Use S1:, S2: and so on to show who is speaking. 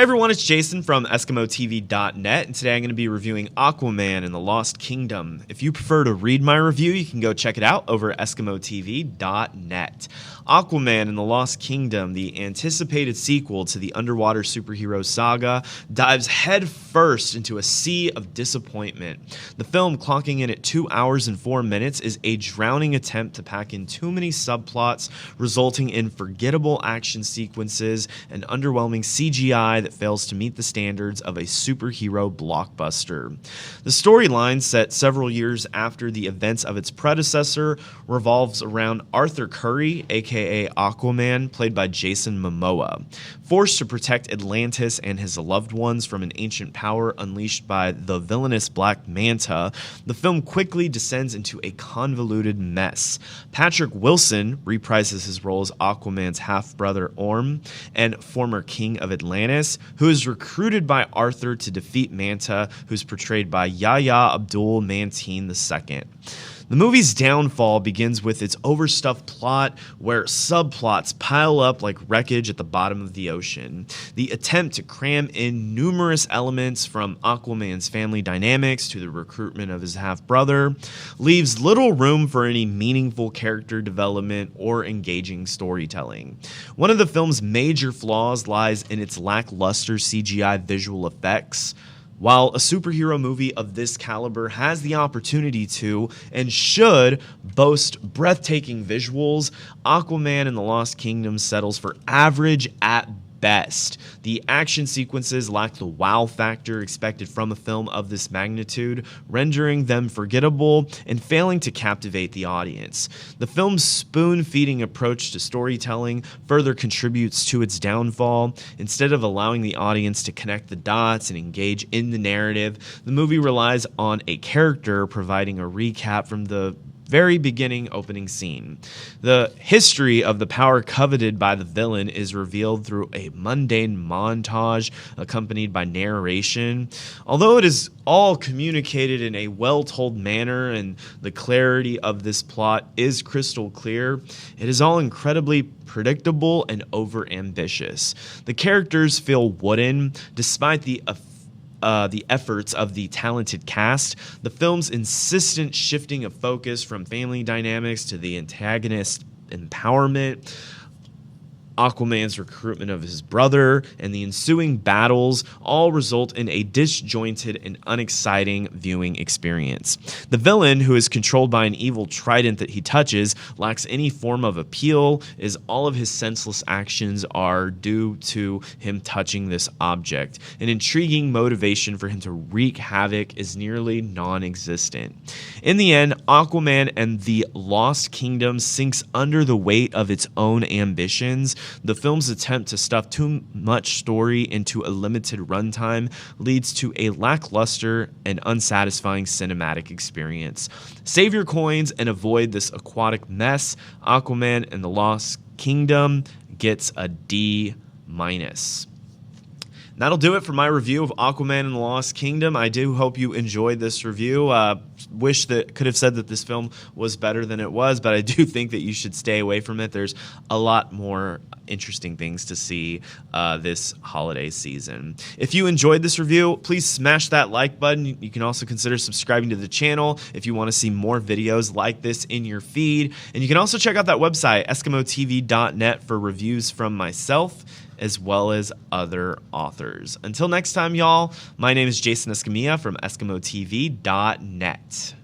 S1: everyone, it's Jason from EskimoTV.net, and today I'm going to be reviewing Aquaman and the Lost Kingdom. If you prefer to read my review, you can go check it out over at EskimoTV.net. Aquaman and the Lost Kingdom, the anticipated sequel to the underwater superhero saga, dives headfirst into a sea of disappointment. The film, clocking in at 2 hours and 4 minutes, is a drowning attempt to pack in too many subplots, resulting in forgettable action sequences and underwhelming CGI that fails to meet the standards of a superhero blockbuster. The storyline, set several years after the events of its predecessor, revolves around Arthur Curry, aka Aquaman, played by Jason Momoa. Forced to protect Atlantis and his loved ones from an ancient power unleashed by the villainous Black Manta, the film quickly descends into a convoluted mess. Patrick Wilson reprises his role as Aquaman's half-brother Orm, and former king of Atlantis, who is recruited by Arthur to defeat Manta, who's portrayed by Yahya Abdul-Mateen II. The movie's downfall begins with its overstuffed plot, where subplots pile up like wreckage at the bottom of the ocean. The attempt to cram in numerous elements, from Aquaman's family dynamics to the recruitment of his half-brother, leaves little room for any meaningful character development or engaging storytelling. One of the film's major flaws lies in its lackluster CGI visual effects. While a superhero movie of this caliber has the opportunity to, and should, boast breathtaking visuals, Aquaman and the Lost Kingdom settles for average at best. The action sequences lack the wow factor expected from a film of this magnitude, rendering them forgettable and failing to captivate the audience. The film's spoon-feeding approach to storytelling further contributes to its downfall. Instead of allowing the audience to connect the dots and engage in the narrative, the movie relies on a character providing a recap from the very beginning opening scene. The history of the power coveted by the villain is revealed through a mundane montage accompanied by narration. Although it is all communicated in a well-told manner and the clarity of this plot is crystal clear, it is all incredibly predictable and over-ambitious. The characters feel wooden, despite the efforts of the talented cast. The film's insistent shifting of focus from family dynamics to the antagonist empowerment, Aquaman's recruitment of his brother, and the ensuing battles all result in a disjointed and unexciting viewing experience. The villain, who is controlled by an evil trident that he touches, lacks any form of appeal, as all of his senseless actions are due to him touching this object. An intriguing motivation for him to wreak havoc is nearly non-existent. In the end, Aquaman and the Lost Kingdom sinks under the weight of its own ambitions. The film's attempt to stuff too much story into a limited runtime leads to a lackluster and unsatisfying cinematic experience. Save your coins and avoid this aquatic mess. Aquaman and the Lost Kingdom gets a D-. That'll do it for my review of Aquaman and the Lost Kingdom. I do hope you enjoyed this review. Wish that could have said that this film was better than it was, but I do think that you should stay away from it. There's a lot more interesting things to see this holiday season. If you enjoyed this review, please smash that like button. You can also consider subscribing to the channel if you want to see more videos like this in your feed. And you can also check out that website, EskimoTV.net, for reviews from myself as well as other authors. Until next time, y'all, my name is Jason Escamilla from EskimoTV.net.